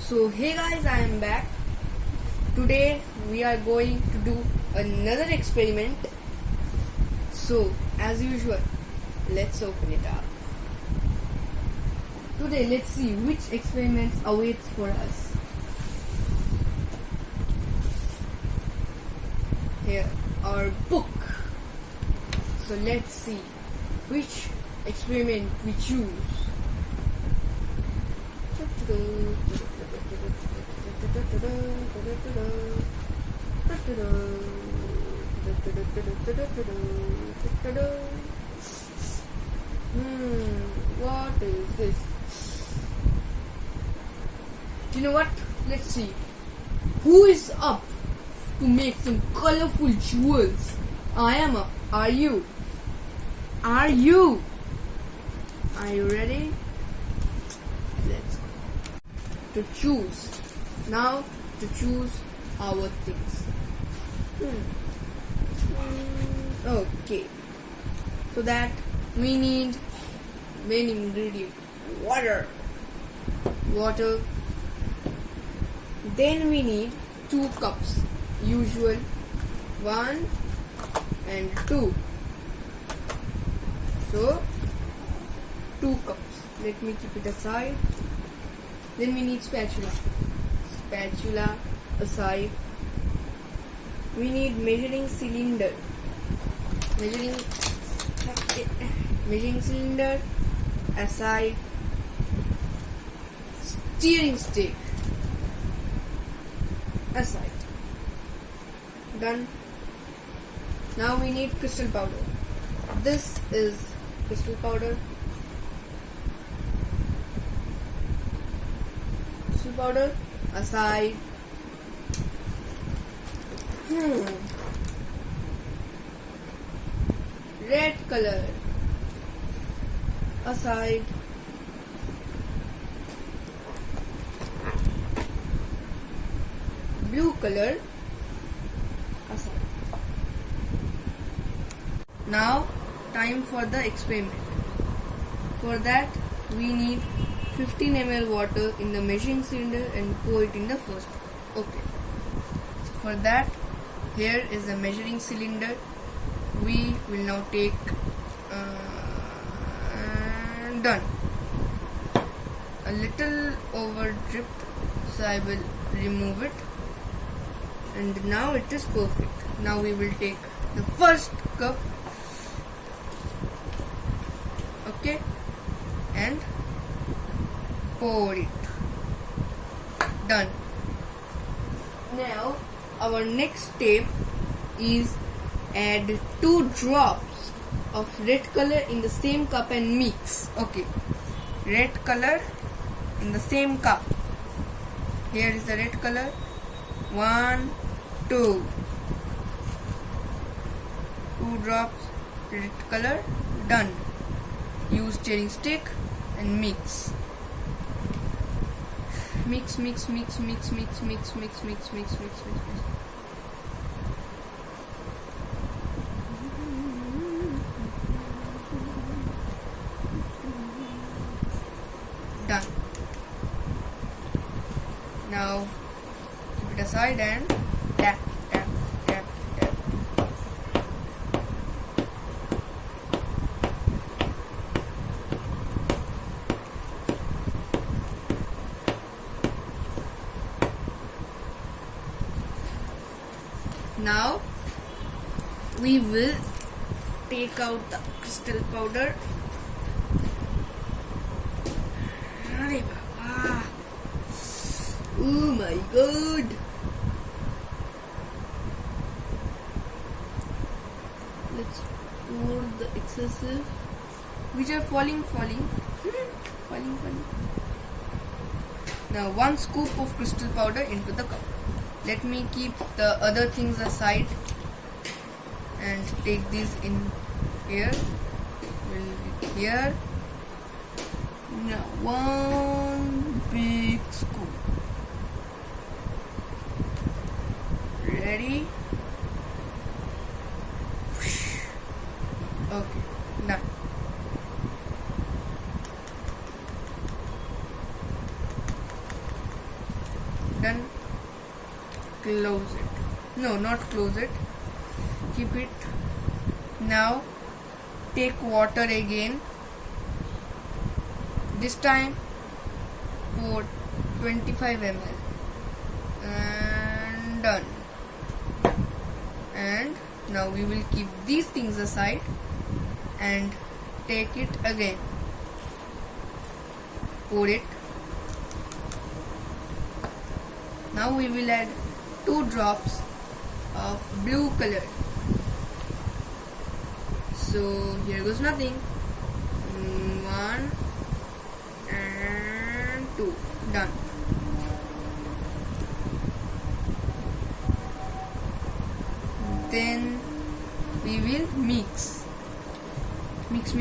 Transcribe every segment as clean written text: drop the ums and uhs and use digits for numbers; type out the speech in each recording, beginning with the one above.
So hey guys, I am back. Today we are going to do another experiment. So as usual, let's open it up. Today let's see which experiments awaits for us. Here our book. So let's see which experiment we choose. What is this? You know what? Let's see. Who is up to make some colorful jewels? I am up. Are you? Are you? Are you ready? Let's go. To choose. Now to choose our things. Okay. So that we need main ingredient. Water. Water. Then we need 2 cups. Usual 1 and 2. So 2 cups. Let me keep it aside. Then we need spatula. Spatula aside. We need measuring cylinder. Measuring cylinder aside. Steering stick aside. Done. Now we need crystal powder. This is crystal powder. Crystal powder aside. Red color aside. Blue color aside. Now time for the experiment. For that we need 15 ml water in the measuring cylinder and pour it in the first one. Okay. So for that, here is the measuring cylinder. We will now take done. A little over dripped, so I will remove it. And now it is perfect. Now we will take the first cup. Okay, and pour it. Done. Now our next step is add 2 drops of red color in the same cup and mix. Okay, red color in the same cup. Here is the red color. 1, 2. 2 drops red color. Done. Use stirring stick and mix. Mix. Done. Now keep it aside and tap. Now we will take out the crystal powder. Oh my god! Let's pour the excessive, which are falling. Now 1 scoop of crystal powder into the cup. Let me keep the other things aside and take these in here. Here. Now 1 big scoop. Ready? Okay, done. Done. Close it. No, not close it. Keep it. Now take water again. This time pour 25 ml. And done. And now we will keep these things aside and take it again. Pour it. Now we will add 2 drops of blue color. So here goes nothing. 1 and 2. Done. Then we will mix. Mix.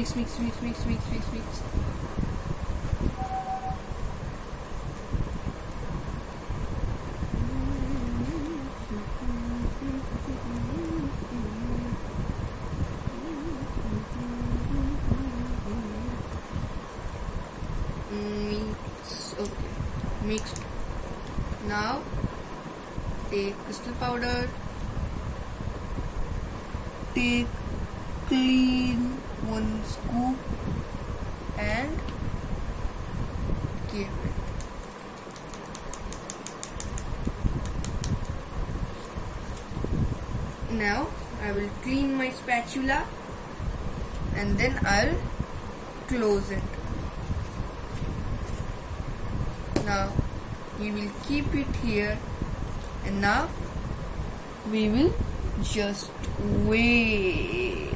Okay, mixed. Now take crystal powder. Take clean 1 scoop and give it. Now I will clean my spatula and then I'll close it. Now we will keep it here, and now we will just wait.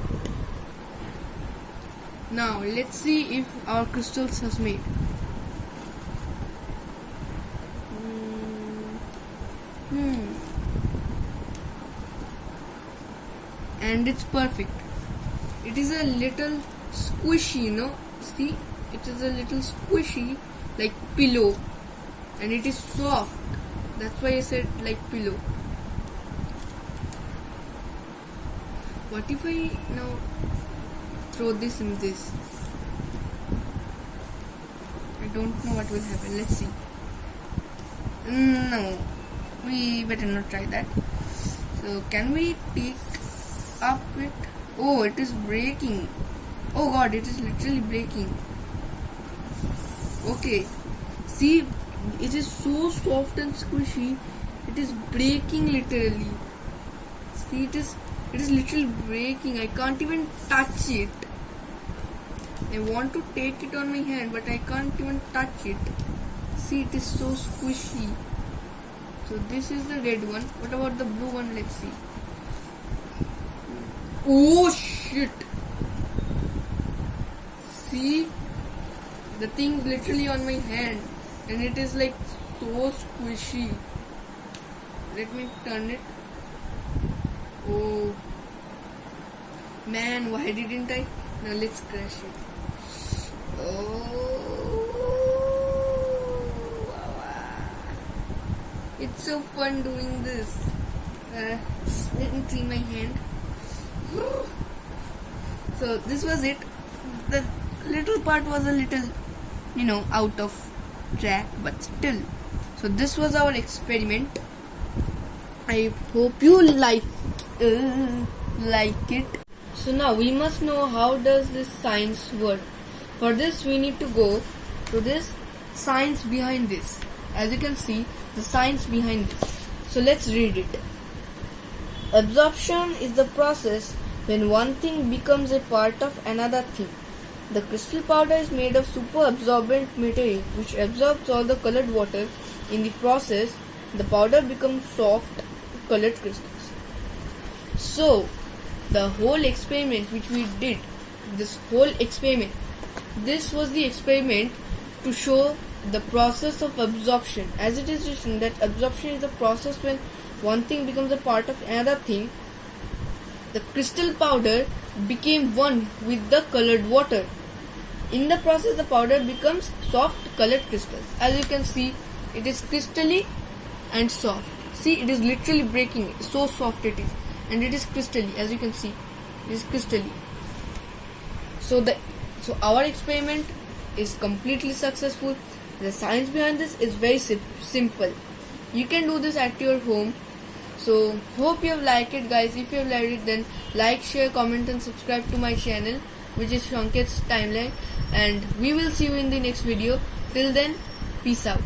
Now let's see if our crystals has made. And it's perfect. It is a little squishy, see, it is a little squishy like pillow, and it is soft. That's why I said like pillow. What if I now throw this in this? I don't know what will happen. Let's see. No, we better not try that. So can we take up it? Oh, it is breaking. Oh god, it is literally breaking. Okay, see, it is so soft and squishy. It is breaking literally. See, it is literally breaking. I can't even touch it. I want to take it on my hand, but I can't even touch it. See, it is so squishy. So this is the red one. What about the blue one? Let's see. Oh shit! See, the thing literally on my hand, and it is like so squishy. Let me turn it. Oh man, why didn't I? Now let's crush it. Oh, it's so fun doing this. Let me clean my hand. So this was it. The little part was a little, out of track, but still. So this was our experiment. I hope you like it. So now we must know how does this science work. For this we need to go to this science behind this. As you can see, the science behind this. So let's read it. Absorption is the process when one thing becomes a part of another thing. The crystal powder is made of super absorbent material which absorbs all the colored water. In the process, the powder becomes soft colored crystals. So, the whole experiment which we did, this was the experiment to show the process of absorption. As it is written that absorption is the process when one thing becomes a part of another thing. The crystal powder became one with the colored water. In the process, the powder becomes soft colored crystals. As you can see, it is crystally and soft. See, it is literally breaking. So soft it is. And it is crystally. As you can see, it is crystally. So our experiment is completely successful. The science behind this is very simple. You can do this at your home. So hope you have liked it, guys. If you have liked it, then like, share, comment and subscribe to my channel, which is Shanket's Timeline, and we will see you in the next video. Till then, peace out.